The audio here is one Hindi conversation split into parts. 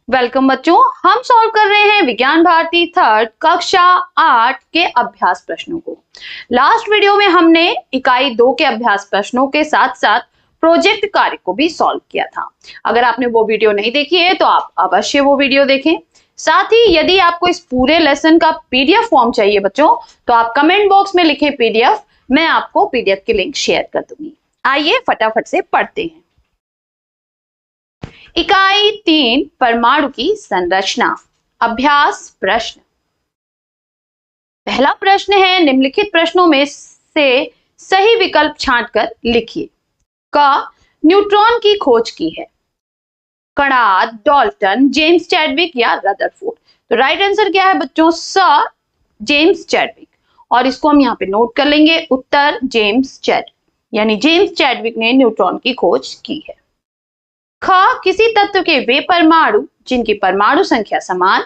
वेलकम बच्चों, हम सॉल्व कर रहे हैं विज्ञान भारती थर्ड कक्षा 8 के अभ्यास प्रश्नों को। लास्ट वीडियो में हमने इकाई 2 के अभ्यास प्रश्नों के साथ साथ प्रोजेक्ट कार्य को भी सॉल्व किया था। अगर आपने वो वीडियो नहीं देखी है तो आप अवश्य वो वीडियो देखें। साथ ही यदि आपको इस पूरे लेसन का पीडीएफ फॉर्म चाहिए बच्चों, तो आप कमेंट बॉक्स में लिखें पीडीएफ, मैं आपको पीडीएफ की लिंक शेयर कर दूंगी। आइए फटाफट से पढ़ते हैं। इकाई 3 परमाणु की संरचना। अभ्यास प्रश्न। पहला प्रश्न है, निम्नलिखित प्रश्नों में से सही विकल्प छांटकर लिखिए। क, न्यूट्रॉन की खोज की है। कणा, डाल्टन, जेम्स चैडविक या रदरफोर्ड। तो राइट आंसर क्या है बच्चों? स, जेम्स चैडविक। और इसको हम यहाँ पे नोट कर लेंगे, उत्तर जेम्स चैडविक, यानी जेम्स चैडविक ने न्यूट्रॉन की खोज की है। ख, किसी तत्व के वे परमाणु जिनकी परमाणु संख्या समान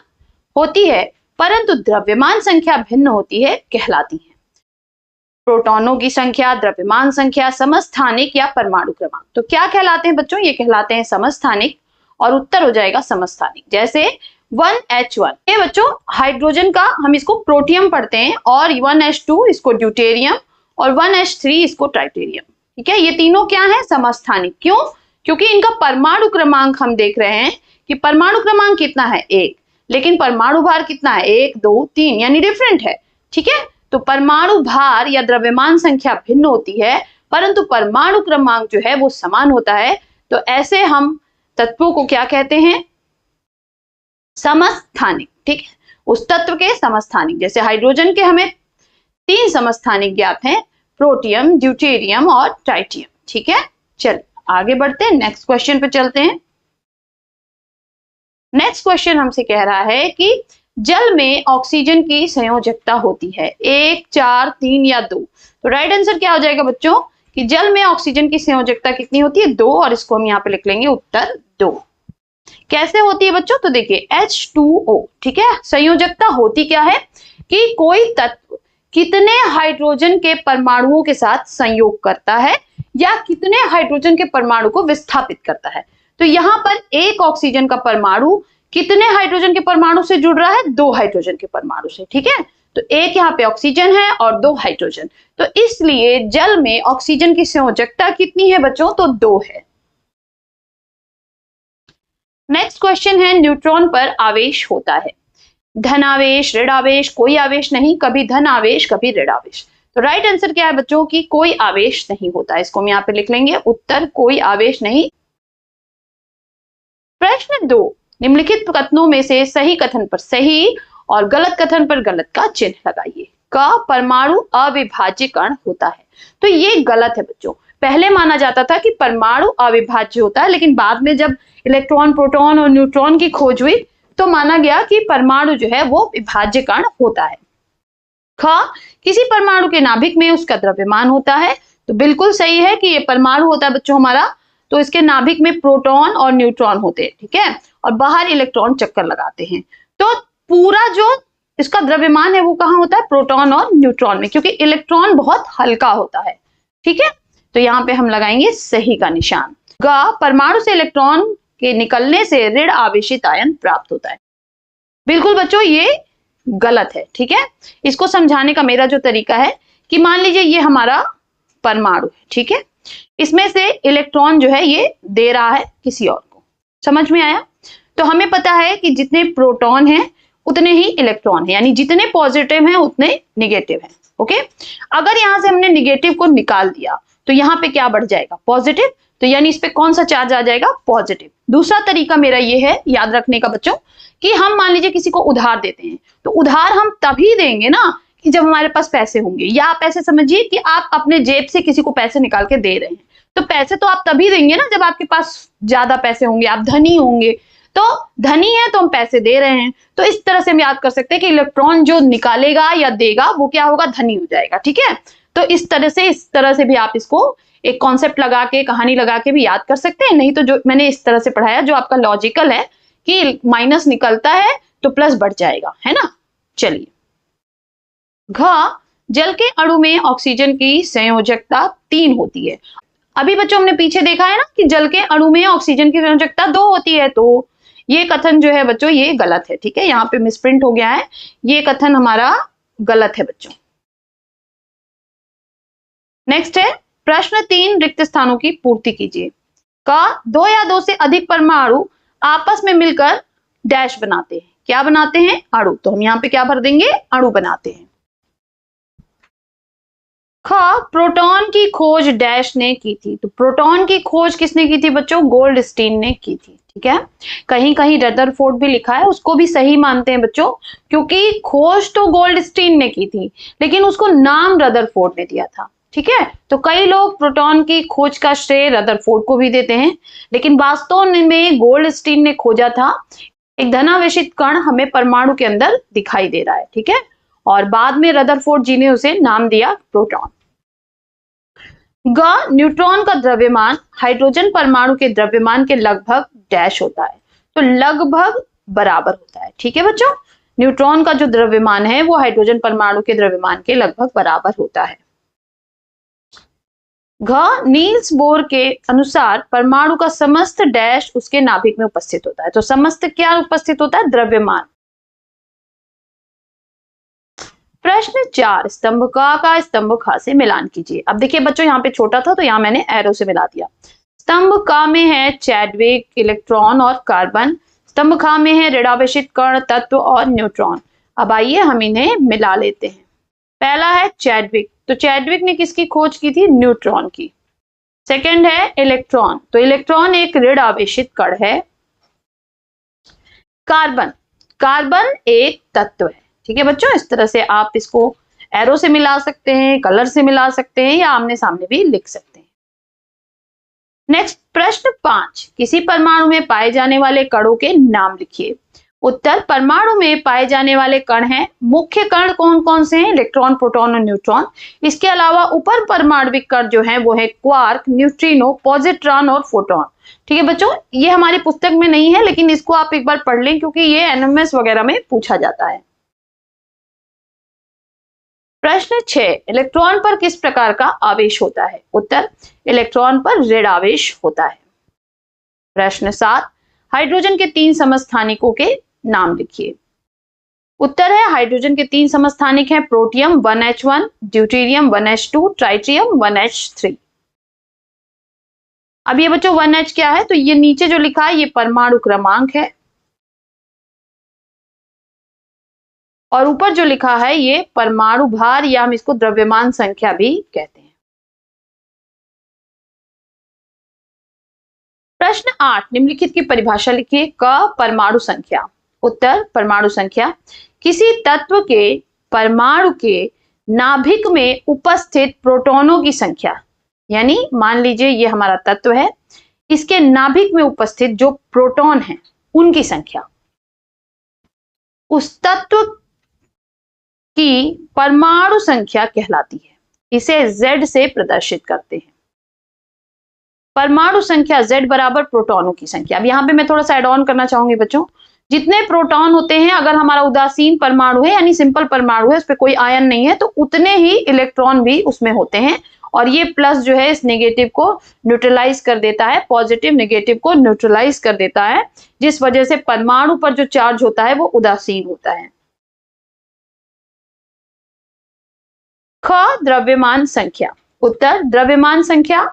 होती है परंतु द्रव्यमान संख्या भिन्न होती है कहलाती हैं। प्रोटॉनों की संख्या, द्रव्यमान संख्या, समस्थानिक या परमाणु क्रमांक। तो क्या कहलाते हैं बच्चों? ये कहलाते हैं समस्थानिक, और उत्तर हो जाएगा समस्थानिक। जैसे 1H1, ये बच्चों हाइड्रोजन का हम इसको प्रोटियम पढ़ते हैं, और 1H2 इसको ड्यूटेरियम, और 1H3 इसको ट्राइटेरियम। ठीक है, ये तीनों क्या है? समस्थानिक। क्यों? क्योंकि इनका परमाणु क्रमांक हम देख रहे हैं कि परमाणु क्रमांक कितना है? 1, लेकिन परमाणु भार कितना है? 1, 2, 3, यानी डिफरेंट है। ठीक है, तो परमाणु भार या द्रव्यमान संख्या भिन्न होती है परंतु परमाणु क्रमांक जो है वो समान होता है। तो ऐसे हम तत्वों को क्या कहते हैं? समस्थानिक। ठीक है, उस तत्व के समस्थानिक। जैसे हाइड्रोजन के हमें 3 समस्थानिक ज्ञात हैं, प्रोटियम, ड्यूटेरियम और ट्राइटियम। ठीक है, चलिए आगे बढ़ते हैं, नेक्स्ट क्वेश्चन पे चलते हैं। नेक्स्ट क्वेश्चन हमसे कह रहा है कि जल में ऑक्सीजन की संयोजकता होती है 1, 4, 3 या 2। तो राइट आंसर क्या हो जाएगा बच्चों? कि जल में ऑक्सीजन की संयोजकता कितनी होती है? 2, और इसको हम यहाँ पे लिख लेंगे उत्तर 2। कैसे होती है बच्चों? तो देखिए H2O। ठीक है, संयोजकता होती क्या है कि कोई तत्व कितने हाइड्रोजन के परमाणुओं के साथ संयोग करता है या कितने हाइड्रोजन के परमाणु को विस्थापित करता है। तो यहां पर एक ऑक्सीजन का परमाणु कितने हाइड्रोजन के परमाणु से जुड़ रहा है? 2 हाइड्रोजन के परमाणु से। ठीक है, तो एक यहाँ पे ऑक्सीजन है और 2 हाइड्रोजन, तो इसलिए जल में ऑक्सीजन की संयोजकता कितनी है बच्चों? तो 2 है। नेक्स्ट क्वेश्चन है, न्यूट्रॉन पर आवेश होता है धनावेश, ऋण आवेश, कोई आवेश नहीं, कभी धन आवेश कभी ऋण आवेश। तो राइट आंसर क्या है बच्चों? की कोई आवेश नहीं होता। इसको हम यहाँ पे लिख लेंगे उत्तर कोई आवेश नहीं। प्रश्न 2, निम्नलिखित कथनों में से सही कथन पर सही और गलत कथन पर गलत का चिन्ह लगाइए। क, परमाणु अविभाज्य कण होता है। तो ये गलत है बच्चों। पहले माना जाता था कि परमाणु अविभाज्य होता है, लेकिन बाद में जब इलेक्ट्रॉन, प्रोटॉन और न्यूट्रॉन की खोज हुई तो माना गया कि परमाणु जो है वो विभाज्य कण होता है। ख, किसी परमाणु के नाभिक में उसका द्रव्यमान होता है। तो बिल्कुल सही है कि ये परमाणु होता है बच्चों हमारा, तो इसके नाभिक में प्रोटॉन और न्यूट्रॉन होते हैं। ठीक है, और बाहर इलेक्ट्रॉन चक्कर लगाते हैं। तो पूरा जो इसका द्रव्यमान है वो कहाँ होता है? प्रोटॉन और न्यूट्रॉन में, क्योंकि इलेक्ट्रॉन बहुत हल्का होता है। ठीक है, तो यहाँ पे हम लगाएंगे सही का निशान। ग, परमाणु से इलेक्ट्रॉन के निकलने से ऋण आवेशित आयन प्राप्त होता है। बिल्कुल बच्चों ये गलत है। ठीक है, इसको समझाने का मेरा जो तरीका है कि मान लीजिए ये हमारा परमाणु है। ठीक है, इसमें से इलेक्ट्रॉन जो है ये दे रहा है किसी और को। समझ में आया? तो हमें पता है कि जितने प्रोटॉन हैं उतने ही इलेक्ट्रॉन हैं, यानी जितने पॉजिटिव हैं उतने निगेटिव हैं। ओके, अगर यहां से हमने निगेटिव को निकाल दिया तो यहाँ पे क्या बढ़ जाएगा? पॉजिटिव। तो यानी इस पे कौन सा चार्ज आ जाएगा? पॉजिटिव। दूसरा तरीका मेरा ये है याद रखने का बच्चों कि हम मान लीजिए किसी को उधार देते हैं, तो उधार हम तभी देंगे ना कि जब हमारे पास पैसे होंगे, या आप ऐसे समझिए कि आप अपने जेब से किसी को पैसे निकाल के दे रहे हैं। तो पैसे तो आप तभी देंगे ना जब आपके पास ज्यादा पैसे होंगे, आप धनी होंगे। तो धनी है तो हम पैसे दे रहे हैं। तो इस तरह से हम याद कर सकते हैं कि इलेक्ट्रॉन जो निकालेगा या देगा वो क्या होगा? धनी हो जाएगा। ठीक है, तो इस तरह से भी आप इसको एक कॉन्सेप्ट लगा के, कहानी लगा के भी याद कर सकते हैं। नहीं तो जो मैंने इस तरह से पढ़ाया जो आपका लॉजिकल है कि माइनस निकलता है तो प्लस बढ़ जाएगा, है ना। चलिए, घ, जल के अणु में ऑक्सीजन की संयोजकता 3 होती है। अभी बच्चों हमने पीछे देखा है ना कि जल के अणु में ऑक्सीजन की संयोजकता 2 होती है, तो ये कथन जो है बच्चों ये गलत है, ठीक है, यहाँ पे मिसप्रिंट हो गया है, ये कथन हमारा गलत है बच्चों। नेक्स्ट है प्रश्न 3, रिक्त स्थानों की पूर्ति कीजिए। का 2 या 2 से अधिक परमाणु आपस में मिलकर डैश बनाते हैं, क्या बनाते हैं, अणु। तो हम यहाँ पे क्या भर देंगे, अणु बनाते हैं। ख प्रोटॉन की खोज डैश ने की थी, तो प्रोटॉन की खोज किसने की थी बच्चों, गोल्डस्टीन ने की थी, ठीक है। कहीं कहीं रदरफोर्ड भी लिखा है, उसको भी सही मानते हैं बच्चों, क्योंकि खोज तो गोल्डस्टीन ने की थी लेकिन उसको नाम रदरफोर्ड ने दिया था, ठीक है। तो कई लोग प्रोटॉन की खोज का श्रेय रदरफोर्ड को भी देते हैं, लेकिन वास्तव में गोल्डस्टीन ने खोजा था। एक धनावेशित कण हमें परमाणु के अंदर दिखाई दे रहा है, ठीक है, और बाद में रदरफोर्ड जी ने उसे नाम दिया प्रोटॉन। ग न्यूट्रॉन का द्रव्यमान हाइड्रोजन परमाणु के द्रव्यमान के लगभग डैश होता है, तो लगभग बराबर होता है, ठीक है बच्चों। न्यूट्रॉन का जो द्रव्यमान है वो हाइड्रोजन परमाणु के द्रव्यमान के लगभग बराबर होता है। घ नील्स बोर के अनुसार परमाणु का समस्त डैश उसके नाभिक में उपस्थित होता है, तो समस्त क्या उपस्थित होता है, द्रव्यमान। प्रश्न 4, स्तंभ का स्तंभ ख से मिलान कीजिए। अब देखिए बच्चों यहाँ पे छोटा था तो यहाँ मैंने एरो से मिला दिया। स्तंभ क में है चैडविक, इलेक्ट्रॉन और कार्बन। स्तंभ ख में है ऋणावेशित कण, तत्व और न्यूट्रॉन। अब आइए हम इन्हें मिला लेते हैं। पहला है चैडविक, तो चैडविक ने किसकी खोज की थी, न्यूट्रॉन की। सेकंड है इलेक्ट्रॉन, तो इलेक्ट्रॉन एक ऋण आवेशित कण है। कार्बन, कार्बन एक तत्व है, ठीक है बच्चों। इस तरह से आप इसको एरो से मिला सकते हैं, कलर से मिला सकते हैं या आमने सामने भी लिख सकते हैं। नेक्स्ट प्रश्न 5, किसी परमाणु में पाए जाने वाले कणों के नाम लिखिए। उत्तर, परमाणु में पाए जाने वाले कण हैं, मुख्य कण कौन कौन से हैं, इलेक्ट्रॉन, प्रोटॉन और न्यूट्रॉन। इसके अलावा उपर परमाणविक कण जो हैं वो है क्वार्क, न्यूट्रिनो, पॉजिट्रॉन और फोटॉन, ठीक है बच्चों। ये हमारी पुस्तक में नहीं है लेकिन इसको आप एक बार पढ़ लें क्योंकि ये एनएमएस वगैरह में पूछा जाता है। प्रश्न 6, इलेक्ट्रॉन पर किस प्रकार का आवेश होता है। उत्तर, इलेक्ट्रॉन पर ऋण आवेश होता है। प्रश्न 7, हाइड्रोजन के 3 समस्थानिकों के नाम लिखिए। उत्तर है, हाइड्रोजन के 3 समस्थानिक हैं, protium 1H1, deuterium 1H2, tritium 1H3। अब ये बच्चों 1H क्या है, तो ये नीचे जो लिखा है ये परमाणु क्रमांक है और ऊपर जो लिखा है ये परमाणु भार या हम इसको द्रव्यमान संख्या भी कहते हैं। प्रश्न 8, निम्नलिखित की परिभाषा लिखिए। क परमाणु संख्या। उत्तर, परमाणु संख्या किसी तत्व के परमाणु के नाभिक में उपस्थित प्रोटॉनों की संख्या, यानी मान लीजिए ये हमारा तत्व है, इसके नाभिक में उपस्थित जो प्रोटॉन हैं उनकी संख्या उस तत्व की परमाणु संख्या कहलाती है। इसे Z से प्रदर्शित करते हैं। परमाणु संख्या Z बराबर प्रोटॉनों की संख्या। अब यहाँ पे मैं थोड़ा सा एड ऑन करना चाहूंगी बच्चों, जितने प्रोटॉन होते हैं, अगर हमारा उदासीन परमाणु है यानी सिंपल परमाणु है, उस पर कोई आयन नहीं है, तो उतने ही इलेक्ट्रॉन भी उसमें होते हैं और ये प्लस जो है इस नेगेटिव को न्यूट्रलाइज कर देता है, पॉजिटिव नेगेटिव को न्यूट्रलाइज कर देता है, जिस वजह से परमाणु पर जो चार्ज होता है वो उदासीन होता है। ख द्रव्यमान संख्या। उत्तर, द्रव्यमान संख्या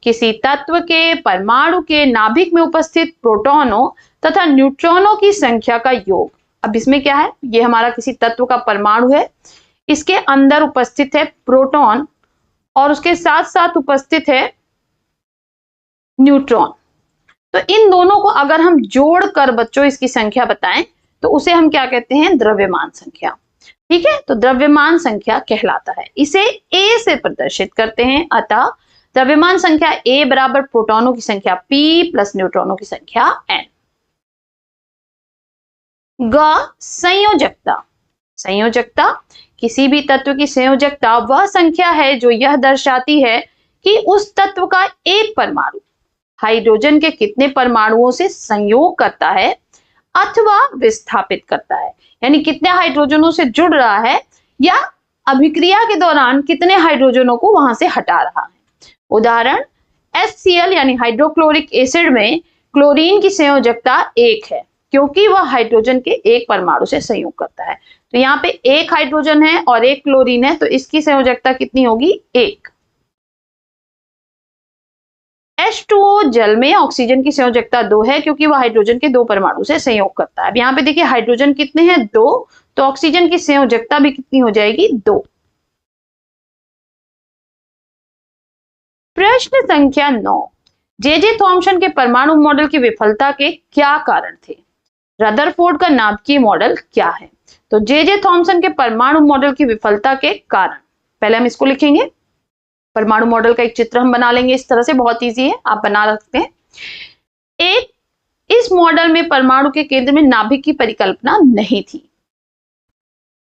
किसी तत्व के परमाणु के नाभिक में उपस्थित प्रोटॉनों तथा न्यूट्रॉनों की संख्या का योग। अब इसमें क्या है, ये हमारा किसी तत्व का परमाणु है, इसके अंदर उपस्थित है प्रोटॉन और उसके साथ साथ उपस्थित है न्यूट्रॉन। तो इन दोनों को अगर हम जोड़कर बच्चों इसकी संख्या बताएं तो उसे हम क्या कहते हैं, द्रव्यमान संख्या, ठीक है। तो द्रव्यमान संख्या कहलाता है। इसे A से प्रदर्शित करते हैं, अतः द्रव्यमान संख्या A बराबर प्रोटॉनों की संख्या P प्लस न्यूट्रॉनों की संख्या N। ग संयोजकता। संयोजकता किसी भी तत्व की संयोजकता वह संख्या है जो यह दर्शाती है कि उस तत्व का एक परमाणु हाइड्रोजन के कितने परमाणुओं से संयोग करता है अथवा विस्थापित करता है, यानी कितने हाइड्रोजनों से जुड़ रहा है या अभिक्रिया के दौरान कितने हाइड्रोजनों को वहां से हटा रहा है। उदाहरण HCl यानी हाइड्रोक्लोरिक एसिड में क्लोरीन की संयोजकता 1 है क्योंकि वह हाइड्रोजन के एक परमाणु से संयोग करता है। तो यहाँ पे एक हाइड्रोजन है और एक क्लोरीन है, तो इसकी संयोजकता कितनी होगी? 1। H2O जल में ऑक्सीजन की संयोजकता 2 है क्योंकि वह हाइड्रोजन के 2 परमाणु से संयोग करता है। अब यहाँ पे देखिए हाइड्रोजन कितने हैं? 2, तो ऑक्सीजन की संयोजकता भी कितनी हो जाएगी? 2। प्रश्न संख्या 9, जे थॉम्सन के परमाणु मॉडल की विफलता के क्या कारण थे? रदरफोर्ड का नाभिकीय मॉडल क्या है? तो जे थॉम्सन के परमाणु मॉडल की विफलता के कारण, पहले हम इसको लिखेंगे। परमाणु मॉडल का एक चित्र हम बना लेंगे इस तरह से, बहुत इजी है, आप बना सकते हैं। एक, इस मॉडल में परमाणु के केंद्र में नाभिक की परिकल्पना नहीं थी।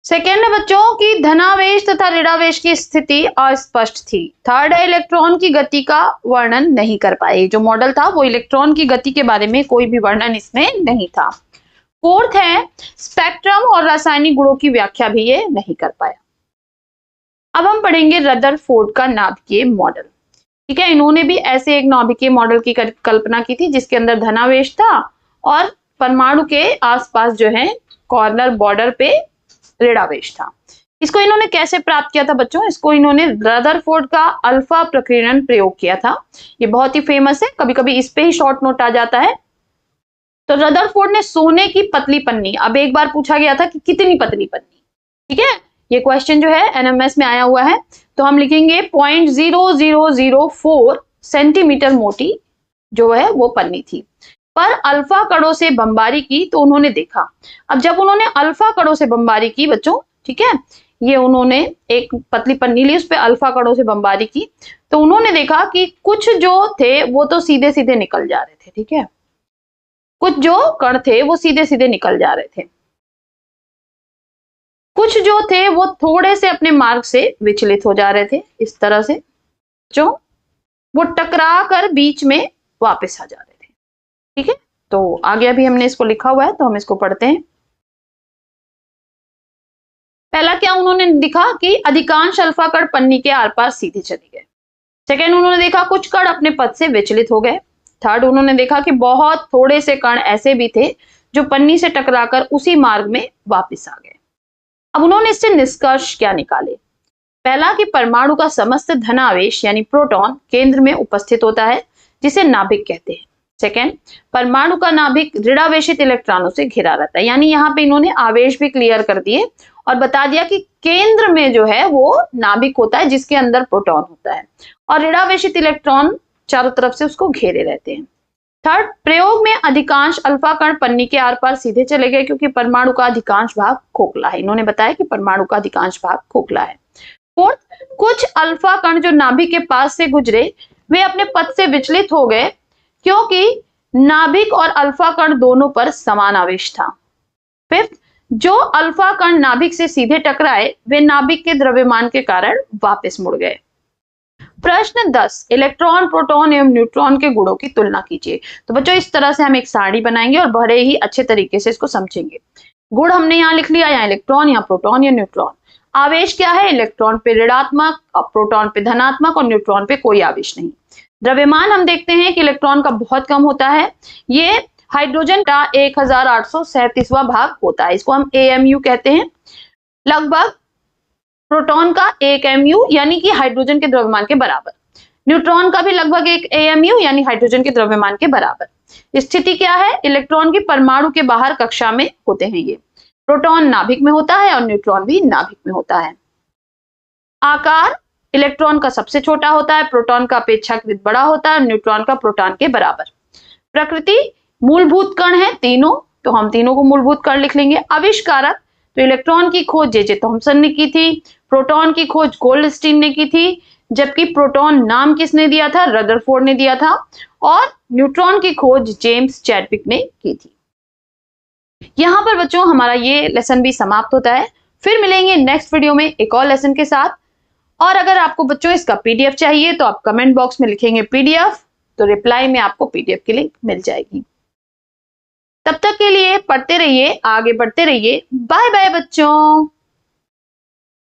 सेकेंड है बच्चों की धनावेश तथा ऋणावेश की स्थिति अस्पष्ट थी। थर्ड है इलेक्ट्रॉन की गति का वर्णन नहीं कर पाए। जो मॉडल था वो इलेक्ट्रॉन की गति के बारे में कोई भी वर्णन इसमें नहीं था। फोर्थ है स्पेक्ट्रम और रासायनिक गुणों की व्याख्या भी ये नहीं कर पाया। अब हम पढ़ेंगे रदरफोर्ड का नाभिकीय मॉडल। ठीक है, इन्होंने भी ऐसे एक नाभिकीय मॉडल की कल्पना की थी जिसके अंदर धनावेश था और परमाणु के आसपास जो है कॉर्नर बॉर्डर पे ऋणावेश था। इसको इन्होंने कैसे प्राप्त किया था बच्चों? इसको इन्होंने रदरफोर्ड का अल्फा प्रकीर्णन प्रयोग किया था। ये बहुत ही फेमस है, कभी कभी इस पे ही शॉर्ट नोट आ जाता है। तो रदरफोर्ड ने सोने की पतली पन्नी, अब एक बार पूछा गया था कि कितनी पतली पन्नी, ठीक है, ये क्वेश्चन जो है एनएमएस में आया हुआ है, तो हम लिखेंगे 0.0004 सेंटीमीटर मोटी जो है वो पन्नी थी। पर अल्फा कणों से बमबारी की तो उन्होंने देखा, अब जब उन्होंने अल्फा कणों से बमबारी की बच्चों, ठीक है, ये उन्होंने एक पतली पन्नी ली, उस पर अल्फा कणों से बमबारी की, तो उन्होंने देखा कि कुछ जो थे वो तो सीधे सीधे निकल जा रहे थे। ठीक है, कुछ जो कण थे वो सीधे सीधे निकल जा रहे थे, कुछ जो थे वो थोड़े से अपने मार्ग से विचलित हो जा रहे थे, इस तरह से जो वो टकरा कर बीच में वापस आ जा रहे थे। ठीक है, तो आगे अभी हमने इसको लिखा हुआ है तो हम इसको पढ़ते हैं। पहला क्या उन्होंने दिखा कि अधिकांश अल्फा कण पन्नी के आर पार सीधे चले गए। सेकेंड, उन्होंने देखा कुछ कण अपने पथ से विचलित हो गए। थर्ड, उन्होंने देखा कि बहुत थोड़े से कण ऐसे भी थे जो पन्नी से टकराकर उसी मार्ग में वापस आ गए। अब उन्होंने इससे निष्कर्ष क्या निकाले? पहला कि परमाणु का समस्त धनावेश यानी प्रोटॉन केंद्र में उपस्थित होता है जिसे नाभिक कहते हैं। सेकेंड, परमाणु का नाभिक ऋणावेशित इलेक्ट्रॉनों से घिरा रहता है, यानी यहाँ पे इन्होंने आवेश भी क्लियर कर दिए और बता दिया कि केंद्र में जो है वो नाभिक होता है जिसके अंदर प्रोटॉन होता है और ऋणावेशित इलेक्ट्रॉन चारों तरफ से उसको घेरे रहते हैं। थर्ड, प्रयोग में अधिकांश अल्फा कण पन्नी के आर पार सीधे चले गए क्योंकि परमाणु का अधिकांश भाग खोखला है। इन्होंने बताया कि परमाणु का अधिकांश भाग खोखला है। फोर्थ, कुछ अल्फा कण जो नाभिक के पास से गुजरे वे अपने पथ से विचलित हो गए क्योंकि नाभिक और अल्फा कण दोनों पर समान आवेश था। फिफ्थ, जो अल्फा कण नाभिक से सीधे टकराए वे नाभिक के द्रव्यमान के कारण वापस मुड़ गए। प्रश्न 10, इलेक्ट्रॉन, प्रोटॉन एवं न्यूट्रॉन के गुणों की तुलना कीजिए। तो बच्चों इस तरह से हम एक सारणी बनाएंगे और बड़े ही अच्छे तरीके से इसको समझेंगे। गुण हमने यहाँ लिख लिया, यहाँ इलेक्ट्रॉन, यहाँ प्रोटॉन या न्यूट्रॉन। आवेश क्या है? इलेक्ट्रॉन पे ऋणात्मक, प्रोटॉन पे धनात्मक और न्यूट्रॉन पे कोई आवेश नहीं। द्रव्यमान हम देखते हैं कि इलेक्ट्रॉन का बहुत कम होता है, ये हाइड्रोजन का 1837वां भाग होता है, इसको हम AMU कहते हैं। लगभग प्रोटॉन का 1 MU यानी कि हाइड्रोजन के द्रव्यमान के बराबर। न्यूट्रॉन का भी लगभग 1 AMU यानी हाइड्रोजन के द्रव्यमान के बराबर। स्थिति क्या है? इलेक्ट्रॉन की परमाणु के बाहर कक्षा में होते हैं ये। प्रोटॉन नाभिक में होता है और न्यूट्रॉन भी नाभिक में होता है। आकार इलेक्ट्रॉन का सबसे छोटा होता है, प्रोटॉन का अपेक्षाकृत बड़ा होता है, न्यूट्रॉन का प्रोटॉन के बराबर। प्रकृति मूलभूत कण है तीनों, तो हम तीनों को मूलभूत कण लिख लेंगे। आविष्कारक, तो इलेक्ट्रॉन की खोज जे थॉम्सन ने की थी, प्रोटॉन की खोज गोल्डस्टीन ने की थी, जबकि प्रोटॉन नाम किसने दिया था? रदरफोर्ड ने दिया था, और न्यूट्रॉन की खोज जेम्स चैडविक ने की थी। यहां पर बच्चों हमारा ये लेसन भी समाप्त होता है। फिर मिलेंगे नेक्स्ट वीडियो में एक और लेसन के साथ। और अगर आपको बच्चों इसका PDF चाहिए तो आप कमेंट बॉक्स में लिखेंगे PDF, तो रिप्लाई में आपको PDF की लिंक मिल जाएगी। तब तक के लिए पढ़ते रहिए, आगे बढ़ते रहिए। बाय बाय बच्चों।